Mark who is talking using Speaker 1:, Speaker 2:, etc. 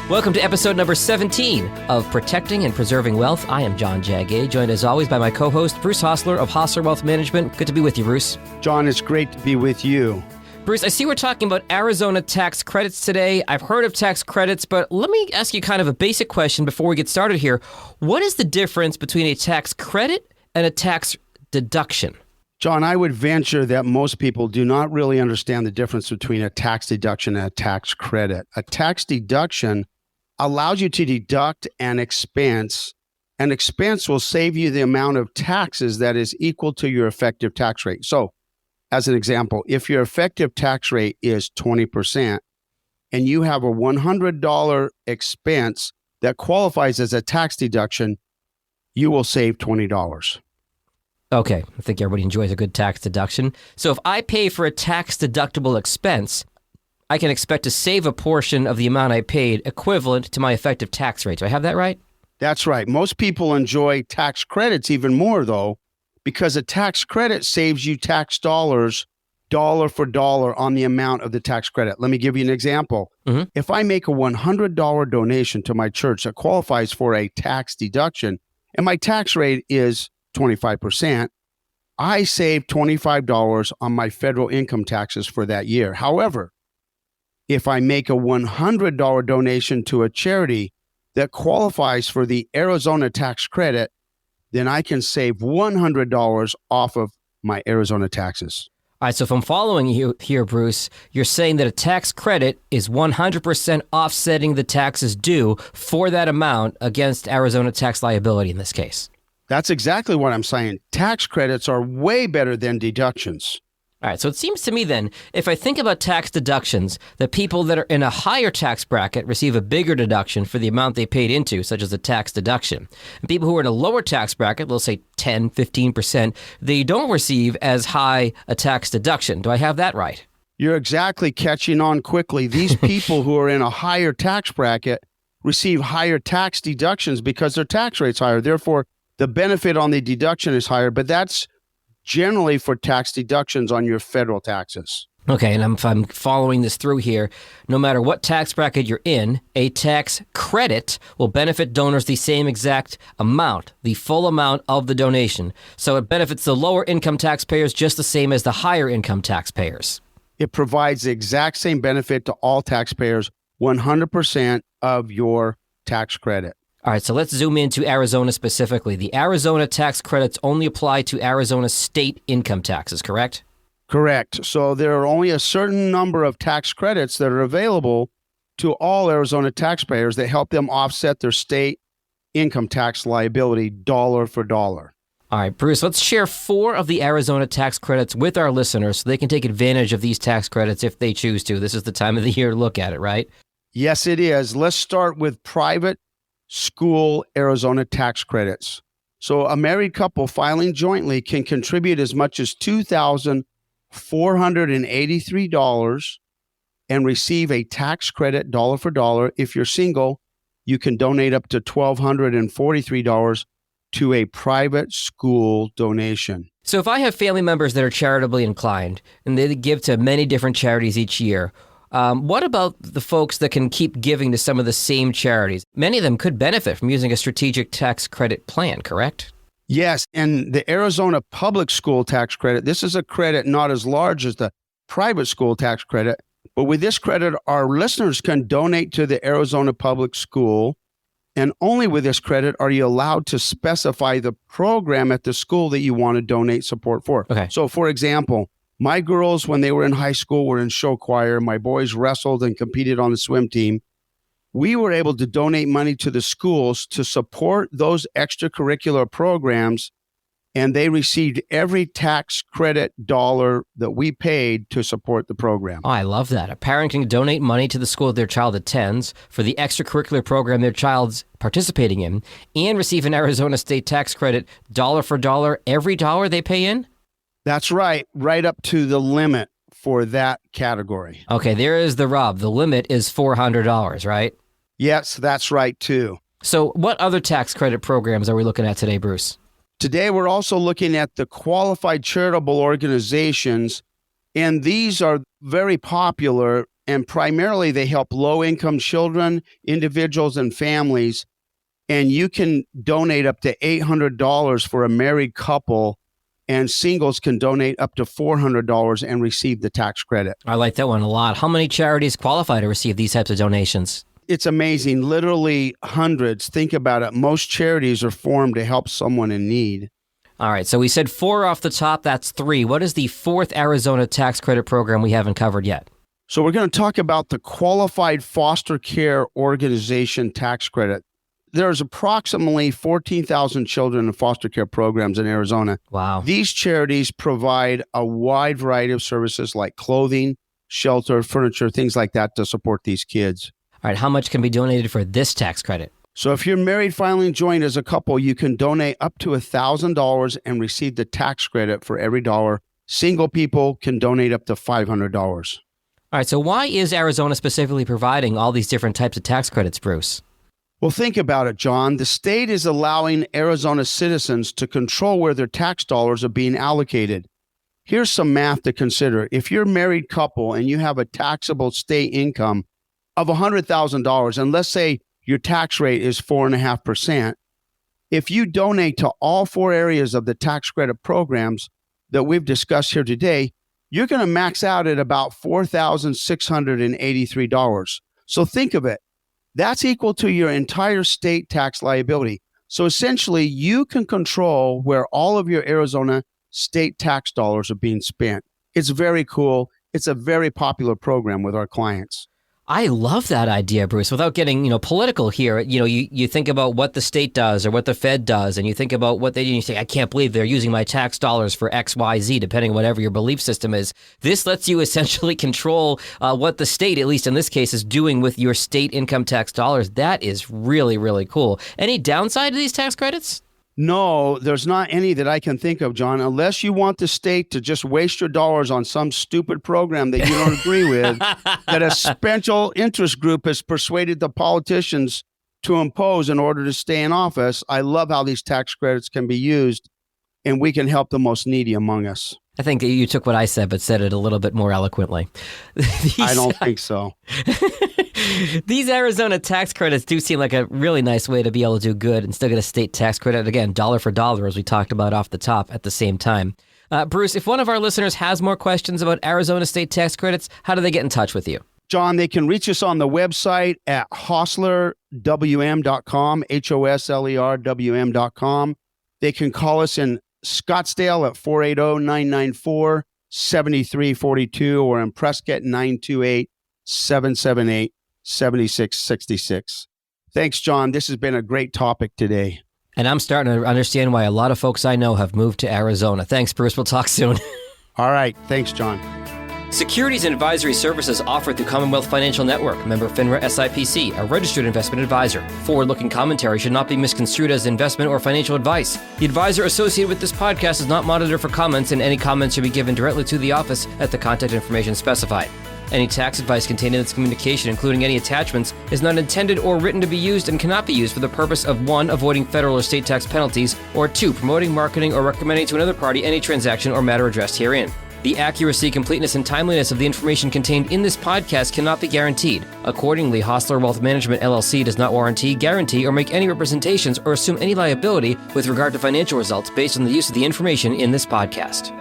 Speaker 1: Welcome to episode number 17 of Protecting and Preserving Wealth. I am John Jagay, joined as always by my co-host, Bruce Hosler of Hosler Wealth Management. Good to be with you, Bruce.
Speaker 2: John, it's great to be with you.
Speaker 1: Bruce, I see we're talking about Arizona tax credits today. I've heard of tax credits, but let me ask you kind of a basic question before we get started here. What is the difference between a tax credit and a tax deduction?
Speaker 2: John, I would venture that most people do not really understand the difference between a tax deduction and a tax credit. A tax deduction allows you to deduct an expense. An expense will save you the amount of taxes that is equal to your effective tax rate. So, as an example, if your effective tax rate is 20% and you have a $100 expense that qualifies as a tax deduction, you will save $20.
Speaker 1: Okay, I think everybody enjoys a good tax deduction. So if I pay for a tax deductible expense, I can expect to save a portion of the amount I paid equivalent to my effective tax rate. Do I have that right?
Speaker 2: That's right. Most people enjoy tax credits even more, though, because a tax credit saves you tax dollars, dollar for dollar on the amount of the tax credit. Let me give you an example. If I make a $100 donation to my church that qualifies for a tax deduction, and my tax rate is 25%, I save $25 on my federal income taxes for that year. However, if I make a $100 donation to a charity that qualifies for the Arizona tax credit, then I can save $100 off of my Arizona taxes.
Speaker 1: All right, so if I'm following you here, Bruce, you're saying that a tax credit is 100% offsetting the taxes due for that amount against Arizona tax liability in this case.
Speaker 2: That's exactly what I'm saying. Tax credits are way better than deductions.
Speaker 1: All right, so it seems to me then, if I think about tax deductions, that people that are in a higher tax bracket receive a bigger deduction for the amount they paid into, such as a tax deduction. And people who are in a lower tax bracket, let's say 10, 15%, they don't receive as high a tax deduction. Do I have that right?
Speaker 2: You're exactly catching on quickly. These people who are in a higher tax bracket receive higher tax deductions because their tax rate's higher. Therefore, the benefit on the deduction is higher, but that's generally for tax deductions on your federal taxes.
Speaker 1: Okay, and if I'm following this through here, no matter what tax bracket you're in, a tax credit will benefit donors the same exact amount, the full amount of the donation. So it benefits the lower income taxpayers just the same as the higher income taxpayers.
Speaker 2: It provides the exact same benefit to all taxpayers, 100% of your tax credit.
Speaker 1: All right, so let's zoom into Arizona specifically. The Arizona tax credits only apply to Arizona state income taxes, correct?
Speaker 2: Correct. So there are only a certain number of tax credits that are available to all Arizona taxpayers that help them offset their state income tax liability dollar for dollar.
Speaker 1: All right, Bruce, let's share 4 of the Arizona tax credits with our listeners so they can take advantage of these tax credits if they choose to. This is the time of the year to look at it, right?
Speaker 2: Yes, it is. Let's start with private school Arizona tax credits. So a married couple filing jointly can contribute as much as $2,483 and receive a tax credit dollar for dollar. If you're single, you can donate up to $1,243 to a private school donation.
Speaker 1: So if I have family members that are charitably inclined and they give to many different charities each year, what about the folks that can keep giving to some of the same charities? Many of them could benefit from using a strategic tax credit plan, correct?
Speaker 2: Yes, and the Arizona public school tax credit, this is a credit not as large as the private school tax credit, but with this credit, our listeners can donate to the Arizona public school, and only with this credit are you allowed to specify the program at the school that you want to donate support for.
Speaker 1: Okay.
Speaker 2: So, for example, my girls, when they were in high school, were in show choir. My boys wrestled and competed on the swim team. We were able to donate money to the schools to support those extracurricular programs, and they received every tax credit dollar that we paid to support the program.
Speaker 1: Oh, I love that. A parent can donate money to the school their child attends for the extracurricular program their child's participating in and receive an Arizona state tax credit dollar for dollar every dollar they pay in?
Speaker 2: That's right up to the limit for that category.
Speaker 1: Okay, there is the rub. The limit is $400, right?
Speaker 2: Yes, that's right too.
Speaker 1: So what other tax credit programs are we looking at today, Bruce?
Speaker 2: Today, we're also looking at the qualified charitable organizations, and these are very popular and primarily they help low-income children, individuals, and families. And you can donate up to $800 for a married couple, and singles can donate up to $400 and receive the tax credit.
Speaker 1: I like that one a lot. How many charities qualify to receive these types of donations?
Speaker 2: It's amazing. Literally hundreds. Think about it. Most charities are formed to help someone in need.
Speaker 1: All right, so we said 4 off the top. That's 3. What is the 4th Arizona tax credit program we haven't covered yet?
Speaker 2: So we're going to talk about the Qualified Foster Care Organization tax credit. There's approximately 14,000 children in foster care programs in Arizona.
Speaker 1: Wow.
Speaker 2: These charities provide a wide variety of services like clothing, shelter, furniture, things like that to support these kids.
Speaker 1: All right, how much can be donated for this tax credit?
Speaker 2: So if you're married, filing joint as a couple, you can donate up to $1,000 and receive the tax credit for every dollar. Single people can donate up to $500.
Speaker 1: All right, so why is Arizona specifically providing all these different types of tax credits, Bruce?
Speaker 2: Well, think about it, John. The state is allowing Arizona citizens to control where their tax dollars are being allocated. Here's some math to consider. If you're a married couple and you have a taxable state income of $100,000, and let's say your tax rate is 4.5%, if you donate to all 4 areas of the tax credit programs that we've discussed here today, you're going to max out at about $4,683. So think of it. That's equal to your entire state tax liability. So essentially, you can control where all of your Arizona state tax dollars are being spent. It's very cool. It's a very popular program with our clients.
Speaker 1: I love that idea, Bruce. Without getting, political here, you think about what the state does or what the Fed does, and you think about what they do, and you say, I can't believe they're using my tax dollars for X, Y, Z, depending on whatever your belief system is. This lets you essentially control what the state, at least in this case, is doing with your state income tax dollars. That is really, really cool. Any downside to these tax credits?
Speaker 2: No, there's not any that I can think of, John, unless you want the state to just waste your dollars on some stupid program that you don't agree with, that a special interest group has persuaded the politicians to impose in order to stay in office. I love how these tax credits can be used, and we can help the most needy among us.
Speaker 1: I think you took what I said, but said it a little bit more eloquently.
Speaker 2: I don't think so.
Speaker 1: These Arizona tax credits do seem like a really nice way to be able to do good and still get a state tax credit. Again, dollar for dollar, as we talked about off the top at the same time. Bruce, if one of our listeners has more questions about Arizona state tax credits, how do they get in touch with you?
Speaker 2: John, they can reach us on the website at hoslerwm.com, HOSLERWM.com. They can call us in Scottsdale at 480-994-7342 or in Prescott 928-778-7666. Thanks, John. This has been a great topic today.
Speaker 1: And I'm starting to understand why a lot of folks I know have moved to Arizona. Thanks, Bruce. We'll talk soon.
Speaker 2: All right. Thanks, John.
Speaker 1: Securities and advisory services offered through Commonwealth Financial Network, member FINRA SIPC, a registered investment advisor. Forward-looking commentary should not be misconstrued as investment or financial advice. The advisor associated with this podcast is not monitored for comments, and any comments should be given directly to the office at the contact information specified. Any tax advice contained in this communication, including any attachments, is not intended or written to be used and cannot be used for the purpose of 1. Avoiding federal or state tax penalties, or 2. Promoting, marketing, or recommending to another party any transaction or matter addressed herein. The accuracy, completeness, and timeliness of the information contained in this podcast cannot be guaranteed. Accordingly, Hosler Wealth Management, LLC does not warranty, guarantee, or make any representations or assume any liability with regard to financial results based on the use of the information in this podcast.